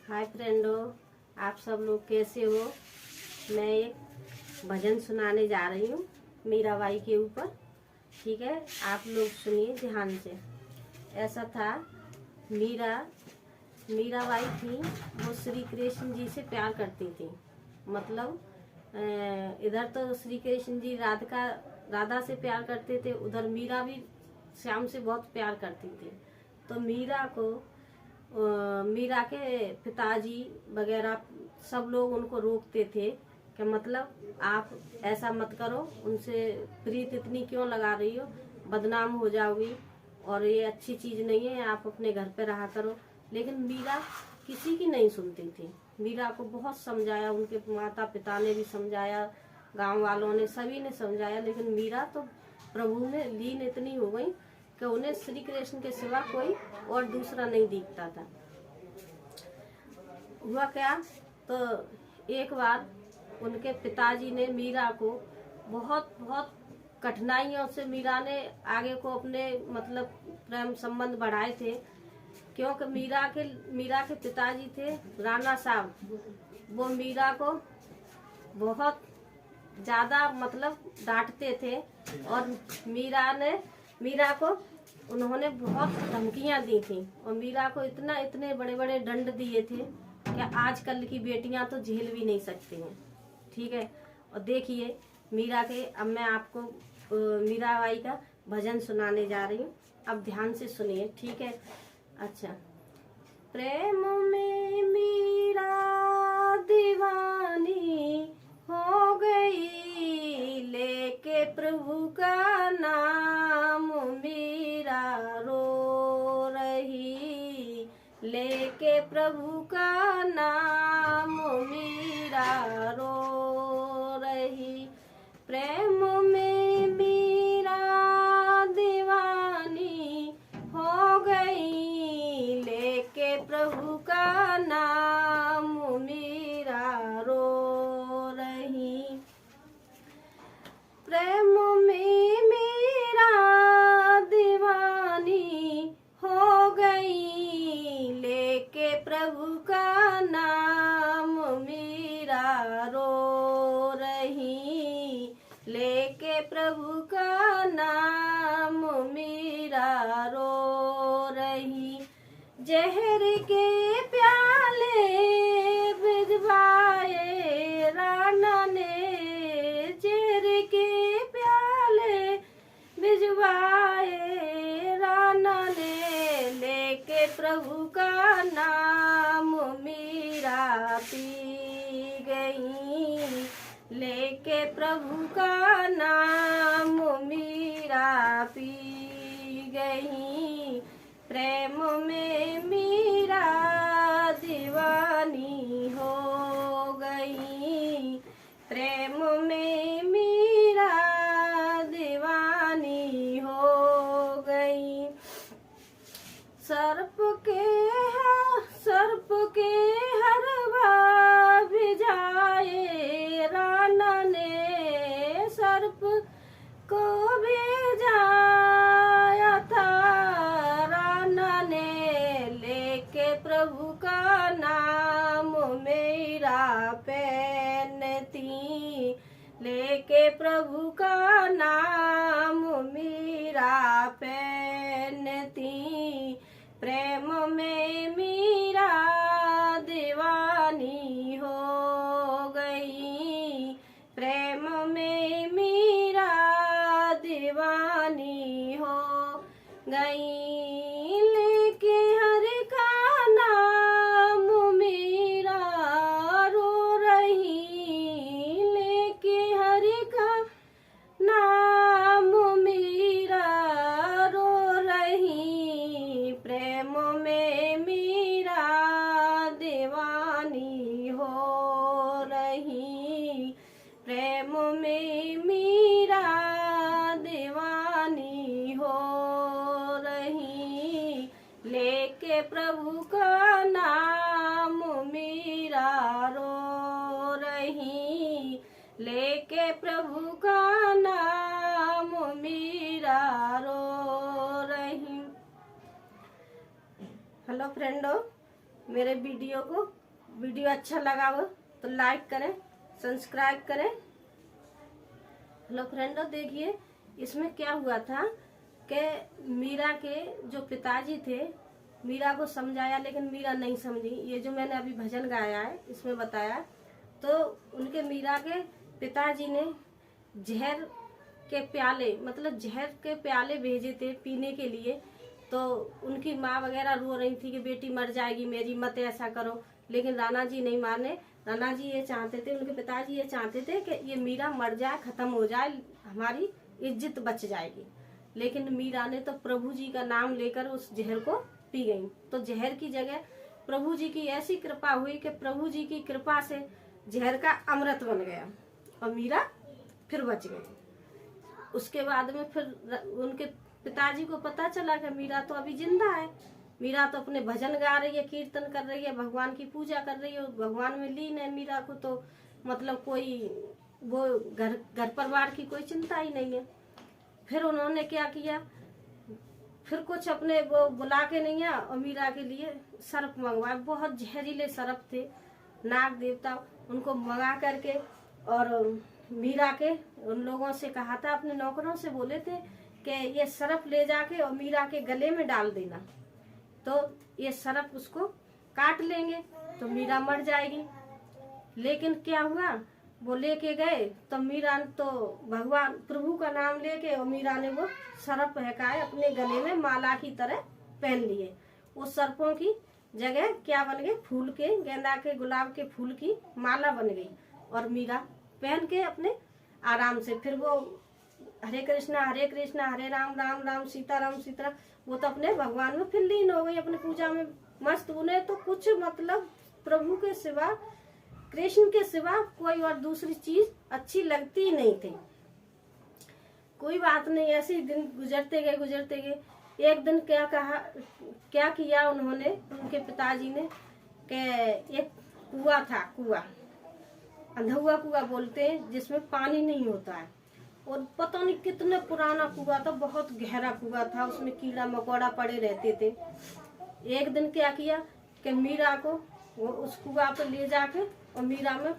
हाय friendo, आप सब लोग कैसे हो। मैं एक भजन सुनाने जा रही हूँ मीराबाई के ऊपर। ठीक है, आप लोग सुनिए ध्यान से। ऐसा था, मीराबाई थी, वो श्री कृष्ण जी से प्यार करती थी। मतलब इधर तो श्री कृष्ण जी राधा से प्यार करते थे, उधर मीरा भी श्याम से बहुत प्यार करती थी। तो मीरा के पिताजी वगैरह सब लोग उनको रोकते थे कि मतलब आप ऐसा मत करो, उनसे प्रीत इतनी क्यों लगा रही हो, बदनाम हो जाओगी और ये अच्छी चीज़ नहीं है, आप अपने घर पे रहा करो। लेकिन मीरा किसी की नहीं सुनती थी। मीरा को बहुत समझाया, उनके माता पिता ने भी समझाया, गांव वालों ने, सभी ने समझाया, लेकिन मीरा तो प्रभु में लीन इतनी हो गई कि उन्हें श्री कृष्ण के सिवा कोई और दूसरा नहीं दिखता था। हुआ क्या, तो एक बार उनके पिताजी ने मीरा को बहुत बहुत कठिनाइयों से, मीरा ने आगे को अपने मतलब प्रेम संबंध बढ़ाए थे, क्योंकि मीरा के पिताजी थे राणा साहब। वो मीरा को बहुत ज्यादा मतलब डांटते थे और मीरा को उन्होंने बहुत धमकियां दी थी और मीरा को इतने बड़े बड़े दंड दिए थे कि आजकल की बेटियां तो झेल भी नहीं सकती हैं। ठीक है, और देखिए अब मैं आपको मीराबाई का भजन सुनाने जा रही हूँ। अब ध्यान से सुनिए, ठीक है। अच्छा। प्रेम में मीरा दीवानी हो गई, लेके प्रभु का नाम मीरा रो रही, लेके प्रभु का नाम मीरा रो रही। प्रेम में मीरा दीवानी हो गई, लेके प्रभु का नाम मीरा रो रही। प्रेम में मीरा दीवानी हो गई, लेके प्रभु का नाम मीरा रो रही, लेके प्रभु का नाम मीरा रो रही। जहर के प्याले भिजवाए राणा ने, जहर के प्याले भिजवाए राणा ने, लेके प्रभु का नाम मीरा पी गई, लेके प्रभु का नाम मीरा पी गई। प्रेम में मीरा दीवानी हो गई, प्रेम में मीरा दीवानी हो गई। सर्प के हरवा भिजाए राणा ने, सर्प को भेजाया था राणा ने, लेके प्रभु का नाम मीरा पहनती, लेके प्रभु का नाम मीरा पहनती। प्रेम में मीरा दीवानी हो गई, प्रेम में मीरा दीवानी हो गई। लेके हरि का नाम मीरा रो रही, लेके हरि का नाम मीरा रो रही। प्रेम में मीरा दीवानी हो रही, प्रेम में मीरा दीवानी हो रही, लेके प्रभु का नाम मीरा रो रही, लेके प्रभु का नाम मीरा रो रही। हेलो फ्रेंडो, मेरे वीडियो अच्छा लगा हो तो लाइक करें, सब्सक्राइब करें। हेलो फ्रेंडों, देखिए इसमें क्या हुआ था कि मीरा के जो पिताजी थे, मीरा को समझाया लेकिन मीरा नहीं समझी। ये जो मैंने अभी भजन गाया है इसमें बताया, तो उनके मीरा के पिताजी ने जहर के प्याले, मतलब जहर के प्याले भेजे थे पीने के लिए। तो उनकी माँ वगैरह रो रही थी कि बेटी मर जाएगी मेरी, मत ऐसा करो। लेकिन राणा जी नहीं माने। राणा जी ये चाहते थे, उनके पिताजी ये चाहते थे कि ये मीरा मर जाए, खत्म हो जाए, हमारी इज्जत बच जाएगी। लेकिन मीरा ने तो प्रभु जी का नाम लेकर उस जहर को पी गई। तो जहर की जगह प्रभु जी की ऐसी कृपा हुई कि प्रभु जी की कृपा से जहर का अमृत बन गया और मीरा फिर बच गई। उसके बाद में फिर उनके पिताजी को पता चला कि मीरा तो अभी जिंदा है, मीरा तो अपने भजन गा रही है, कीर्तन कर रही है, भगवान की पूजा कर रही है, भगवान में लीन है। मीरा को तो मतलब कोई वो घर परिवार की कोई चिंता ही नहीं है। फिर उन्होंने क्या किया, फिर कुछ अपने वो बुला के नहीं है और मीरा के लिए सर्प मंगवाए। बहुत जहरीले सर्प थे, नाग देवता, उनको मंगा करके और मीरा के उन लोगों से कहा था, अपने नौकरों से बोले थे कि ये सर्प ले जाके और मीरा के गले में डाल देना, तो ये सर्प उसको काट लेंगे तो मीरा मर जाएगी। लेकिन क्या हुआ, वो लेके गए तो मीरा तो भगवान प्रभु का नाम लेके और मीरा ने वो सर्प बहकाए अपने गले में माला की तरह पहन लिए। वो सर्पों की जगह क्या बन गए, फूल के, गेंदा के, गुलाब के फूल की माला बन गई और मीरा पहन के अपने आराम से फिर वो हरे कृष्णा हरे राम राम राम सीताराम सीताराम, वो तो अपने भगवान में फिर लीन हो गई, अपनी पूजा में मस्त। उन्हें तो कुछ मतलब प्रभु के सिवा, कृष्ण के सिवा कोई और दूसरी चीज अच्छी लगती ही नहीं थी। कोई बात नहीं, ऐसे ही दिन गुजरते गए। एक दिन क्या किया उन्होंने, उनके पिताजी ने, कि एक कुआं था, अंधा कुआं बोलते हैं, जिसमें पानी नहीं होता है, और पता नहीं कितने पुराना कुआं था, बहुत गहरा कुआं था, उसमें कीड़ा मकोड़ा पड़े रहते थे। एक दिन क्या किया कि मीरा को वो उस कुआं पे ले जाके और मीरा में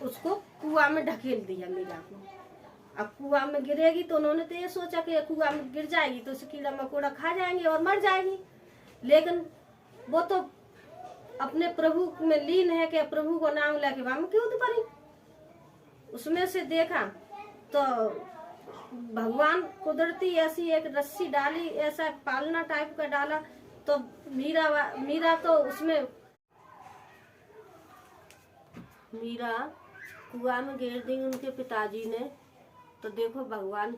उसको कुआं में ढकेल दिया मीरा को। अब कुआं में गिरेगी तो उन्होंने तो ये सोचा कि कुआं में गिर जाएगी तो उसे कीड़ा मकोड़ा खा जाएंगे और मर जाएगी। लेकिन वो तो अपने प्रभु में लीन है कि प्रभु को नाम लेके वहां में कूद पड़ी। उसमें से देखा तो भगवान कुदरती ऐसी एक रस्सी डाली, ऐसा पालना टाइप का डाला, तो मीरा तो उसमें मीरा कुआं में गिर दी उनके पिताजी ने। तो देखो भगवान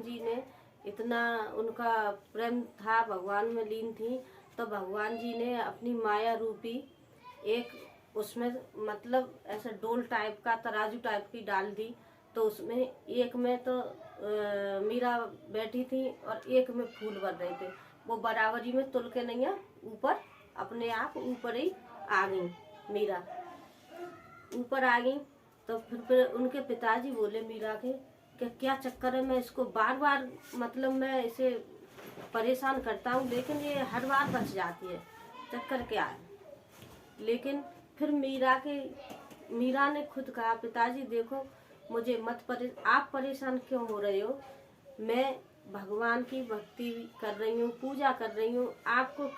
जी ने इतना उनका प्रेम था, भगवान में लीन थी, तो भगवान जी ने अपनी माया रूपी एक उसमें मतलब ऐसा डोल टाइप का, तराजू टाइप की डाल दी। तो उसमें एक में तो मीरा बैठी थी और एक में फूल बन रहे थे, वो बराबरी में तुल के नहीं है, ऊपर अपने आप ऊपर ही आ गई, मीरा ऊपर आ गई। तो फिर उनके पिताजी बोले मीरा के कि क्या चक्कर है, मैं इसको बार बार मतलब मैं इसे परेशान करता हूँ लेकिन ये हर बार बच जाती है, चक्कर क्या है। लेकिन फिर मीरा ने खुद कहा, पिताजी देखो मुझे आप परेशान क्यों हो रहे हो, मैं भगवान की भक्ति कर रही हूँ, पूजा कर रही हूँ, आपको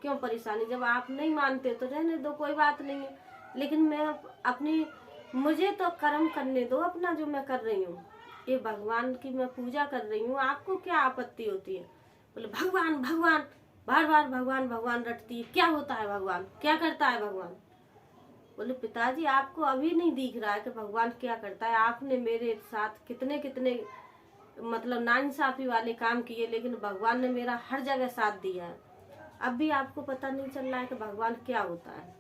क्यों परेशानी, जब आप नहीं मानते तो रहने दो, कोई बात नहीं है। लेकिन मैं मुझे तो कर्म करने दो अपना, जो मैं कर रही हूँ, ये भगवान की मैं पूजा कर रही हूँ, आपको क्या आपत्ति होती है। बोले भगवान बार बार भगवान रटती है, क्या होता है भगवान, क्या करता है भगवान। बोले पिताजी आपको अभी नहीं दिख रहा है कि भगवान क्या करता है, आपने मेरे साथ कितने मतलब नाइंसाफी वाले काम किए, लेकिन भगवान ने मेरा हर जगह साथ दिया है, अब भी आपको पता नहीं चल रहा है कि भगवान क्या होता है।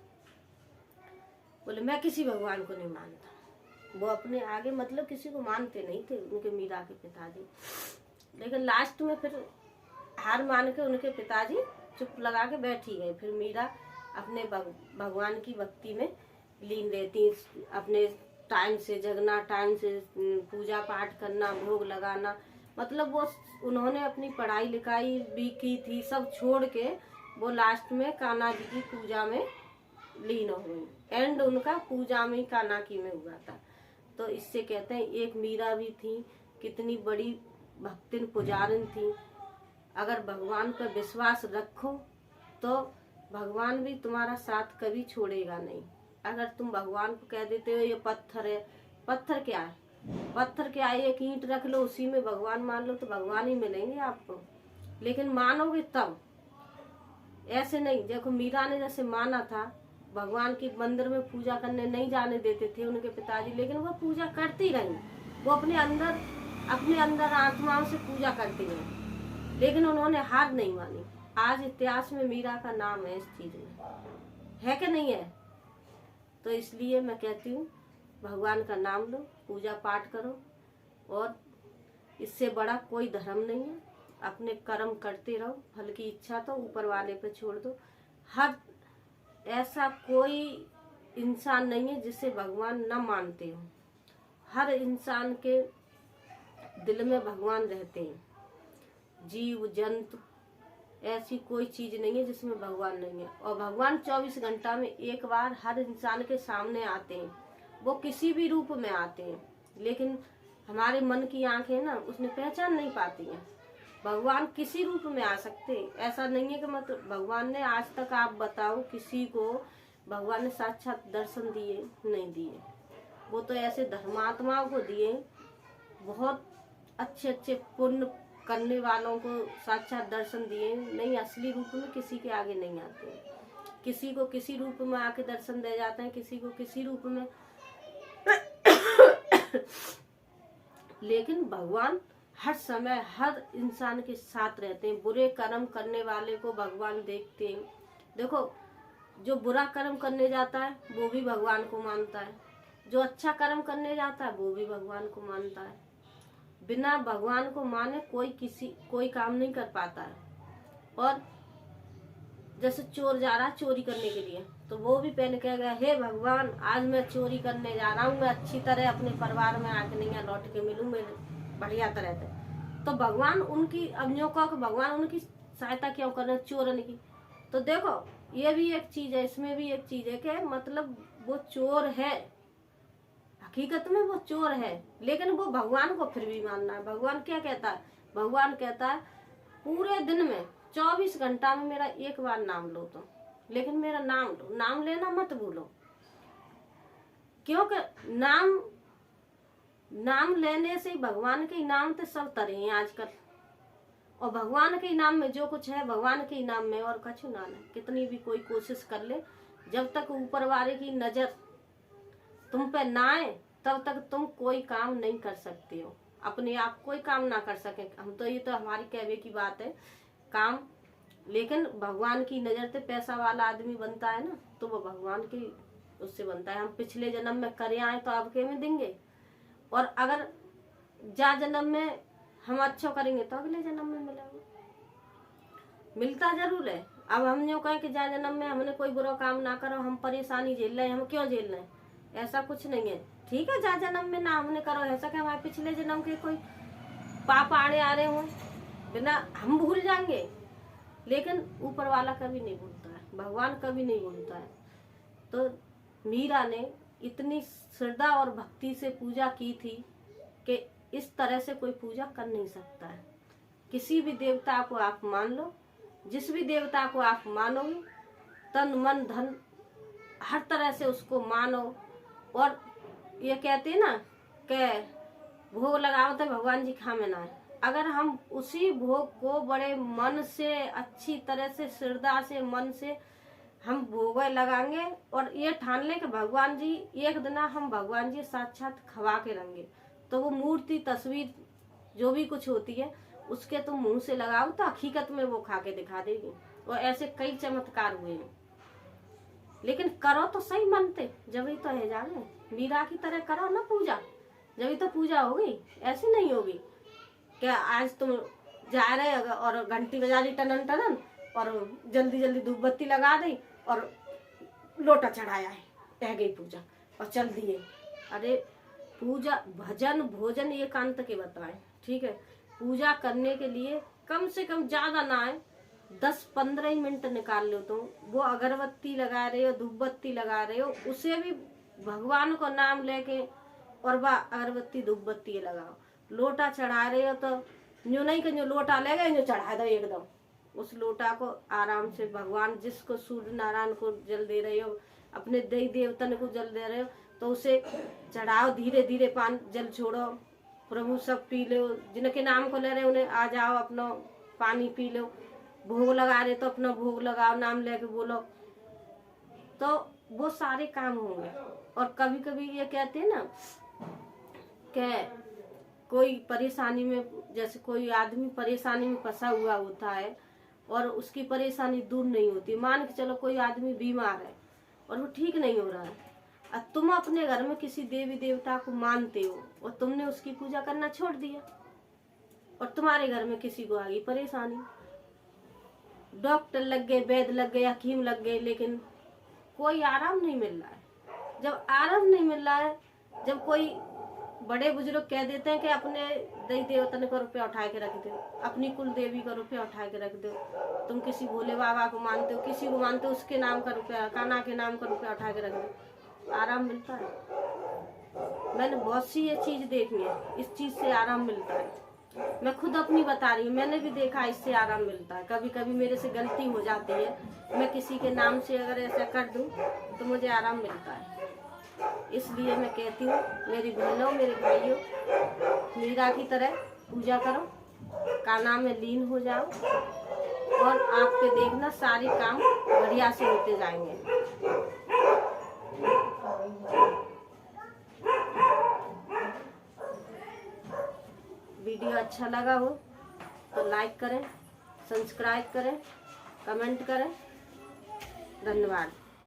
बोले मैं किसी भगवान को नहीं मानता। वो अपने आगे मतलब किसी को मानते नहीं थे उनके मीरा के पिताजी। लेकिन लास्ट में फिर हार मान के उनके पिताजी चुप लगा के बैठ ही गए। फिर मीरा अपने भगवान की भक्ति में लीन रहती, अपने टाइम से जगना, टाइम से पूजा पाठ करना, भोग लगाना, मतलब वो उन्होंने अपनी पढ़ाई लिखाई भी की थी, सब छोड़ के वो लास्ट में कान्हा जी की पूजा में लीन हो गई। एंड उनका पूजा में कान्हा की में हुआ था। तो इससे कहते हैं एक मीरा भी थी, कितनी बड़ी भक्तिन पुजारिन थी। अगर भगवान पर विश्वास रखो तो भगवान भी तुम्हारा साथ कभी छोड़ेगा नहीं। अगर तुम भगवान को कह देते हो ये पत्थर है, पत्थर क्या है, पत्थर क्या है, एक ईंट रख लो उसी में भगवान मान लो तो भगवान ही मिलेंगे आपको। लेकिन मानोगे तब, ऐसे नहीं। देखो मीरा ने जैसे माना था, भगवान के मंदिर में पूजा करने नहीं जाने देते थे उनके पिताजी, लेकिन वो पूजा करती रही। वो अपने अंदर आत्माओं से पूजा करती रही, लेकिन उन्होंने हार नहीं मानी। आज इतिहास में मीरा का नाम है इस चीज में, है कि नहीं है? तो इसलिए मैं कहती हूँ भगवान का नाम लो, पूजा पाठ करो, और इससे बड़ा कोई धर्म नहीं है। अपने कर्म करते रहो, फल की इच्छा तो ऊपर वाले पे छोड़ दो। हर ऐसा कोई इंसान नहीं है जिसे भगवान न मानते हो। हर इंसान के दिल में भगवान रहते हैं। जीव जंतु ऐसी कोई चीज नहीं है जिसमें भगवान नहीं है। और भगवान 24 घंटा में एक बार हर इंसान के सामने आते हैं। वो किसी भी रूप में आते हैं, लेकिन हमारे मन की आंखें ना उसने पहचान नहीं पाती हैं। भगवान किसी रूप में आ सकते, ऐसा नहीं है कि मतलब भगवान ने आज तक आप बताओ किसी को भगवान ने साक्षात दर्शन दिए? नहीं दिए। वो तो ऐसे धर्मात्माओं को दिए, बहुत अच्छे अच्छे पुण्य करने वालों को साक्षात दर्शन दिए। नहीं, असली रूप में किसी के आगे नहीं आते। किसी को किसी रूप में आके दर्शन दे जाते हैं, किसी को किसी रूप में लेकिन भगवान हर समय हर इंसान के साथ रहते हैं। बुरे कर्म करने वाले को भगवान देखते हैं। देखो, जो बुरा कर्म करने जाता है वो भी भगवान को मानता है, जो अच्छा कर्म करने जाता है वो भी भगवान को मानता है। बिना भगवान को माने कोई काम नहीं कर पाता है। और जैसे चोर जा रहा है चोरी करने के लिए, तो वो भी पहले कहेगा हे भगवान आज मैं चोरी करने जा रहा हूँ, मैं अच्छी तरह अपने परिवार में आके नहीं लौट के मिलूँ, मैं बढ़िया तरह से। तो भगवान उनकी अभियोग को भगवान उनकी सहायता क्यों कर रहे हैं चोरन की? तो देखो ये भी एक चीज है, इसमें भी एक चीज है कि मतलब वो चोर है, हकीकत में वो चोर है, लेकिन वो भगवान को फिर भी मानना है। भगवान क्या कहता है? भगवान कहता है पूरे दिन में 24 घंटा में मेरा एक बार नाम लो तो, लेकिन मेरा नाम लो, नाम लेना मत भूलो। क्योंकि नाम लेने से भगवान के इनाम तो सब तरह हैं आजकल। और भगवान के इनाम में जो कुछ है भगवान के इनाम में और कछु ना है। कितनी भी कोई कोशिश कर ले, जब तक ऊपर वाले की नजर तुम पे ना आए तब तक तुम कोई काम नहीं कर सकते हो। अपने आप कोई काम ना कर सके हम तो, ये तो हमारी कहवे की बात है काम। लेकिन भगवान की नजर से पैसा वाला आदमी बनता है ना, तो वो भगवान की उससे बनता है। हम पिछले जन्म में करे आए तो अब के में देंगे, और अगर जा जन्म में हम अच्छा करेंगे तो अगले जन्म में मिलेगा, मिलता जरूर है। अब हम जो कहें कि जा जन्म में हमने कोई बुरा काम ना करो, हम परेशानी झेल रहे हैं, हम क्यों झेल रहे हैं, ऐसा कुछ नहीं है। ठीक है, जा जन्म में ना हमने करो, ऐसा कि हमारे पिछले जन्म के कोई पाप आड़े आ रहे हों, बिना हम भूल जाएंगे, लेकिन ऊपर वाला कभी नहीं भूलता है, भगवान कभी नहीं भूलता है। तो मीरा ने इतनी श्रद्धा और भक्ति से पूजा की थी कि इस तरह से कोई पूजा कर नहीं सकता है। किसी भी देवता को आप मान लो, जिस भी देवता को आप मानोगे, तन मन धन हर तरह से उसको मानो। और ये कहते हैं ना कि भोग लगाओ तो भगवान जी खामे ना है। अगर हम उसी भोग को बड़े मन से अच्छी तरह से श्रद्धा से मन से हम भोग लगाएंगे और ये ठान लें कि भगवान जी एक दिन हम भगवान जी साक्षात खवा के रहेंगे, तो वो मूर्ति तस्वीर जो भी कुछ होती है उसके तुम मुंह से लगाओ तो हकीकत में वो खा के दिखा देगी। और ऐसे कई चमत्कार हुए हैं, लेकिन करो तो सही मनते, जब ही तो है जाने। मीरा की तरह करो ना पूजा, जब ही तो पूजा होगी। ऐसी नहीं होगी कि आज तुम जा रहे और घंटी बजा दी टनन टनन और जल्दी जल्दी धूप बत्ती लगा दी और लोटा चढ़ाया है, रह गई पूजा और चल दिए। अरे पूजा भजन भोजन एकांत के बताएं, ठीक है। पूजा करने के लिए कम से कम ज्यादा ना आए 10-15 ही मिनट निकाल लो। तुम वो अगरबत्ती लगा रहे हो, धूप बत्ती लगा रहे हो, उसे भी भगवान को नाम लेके और वह अगरबत्ती धूप बत्ती लगाओ। लोटा चढ़ा रहे हो तो यूँ नहीं कि जो लोटा ले गए जो चढ़ा दो एकदम। उस लोटा को आराम से भगवान जिसको सूर्य नारायण को जल दे रहे हो, अपने देवी देवतन को जल दे रहे हो, तो उसे चढ़ाओ। धीरे धीरे पान जल छोड़ो, प्रभु सब पी लो। जिनके नाम को ले रहे उन्हें आ जाओ, अपना पानी पी लो। भोग लगा रहे तो अपना भोग लगाओ, नाम लेके बोलो, तो वो सारे काम होंगे। और कभी कभी ये कहते हैं ना कि कोई परेशानी में, जैसे कोई आदमी परेशानी में फंसा हुआ होता है और उसकी परेशानी दूर नहीं होती। मान के चलो कोई आदमी बीमार है और वो ठीक नहीं हो रहा है, और तुम अपने घर में किसी देवी देवता को मानते हो और तुमने उसकी पूजा करना छोड़ दिया, और तुम्हारे घर में किसी को आ गई परेशानी, डॉक्टर लग गए, वैद्य लग गए, हकीम लग गए, लेकिन कोई आराम नहीं मिल रहा है। जब आराम नहीं मिल रहा है, जब कोई बड़े बुजुर्ग कह देते हैं कि अपने देवी देवता को रुपया उठा के रख दो, अपनी कुल देवी का रुपया उठा के रख दो, तुम किसी भोले बाबा को मानते हो, किसी को मानते हो, उसके नाम का रुपया, कान्हा के नाम का रुपया उठा के रख दो, आराम मिलता है? मैंने बहुत सी ये चीज देखी है, इस चीज से आराम मिलता है। मैं खुद अपनी बता रही हूँ, मैंने भी देखा इससे आराम मिलता है। कभी कभी मेरे से गलती हो जाती है, मैं किसी के नाम से अगर ऐसा कर दूं तो मुझे आराम मिलता है। इसलिए मैं कहती हूँ मेरी बहनों, मेरे भाइयों, मीरा की तरह पूजा करो, कान्हा में लीन हो जाओ, और आपके देखना सारे काम बढ़िया से होते जाएंगे। वीडियो अच्छा लगा हो तो लाइक करें, सब्सक्राइब करें, कमेंट करें। धन्यवाद।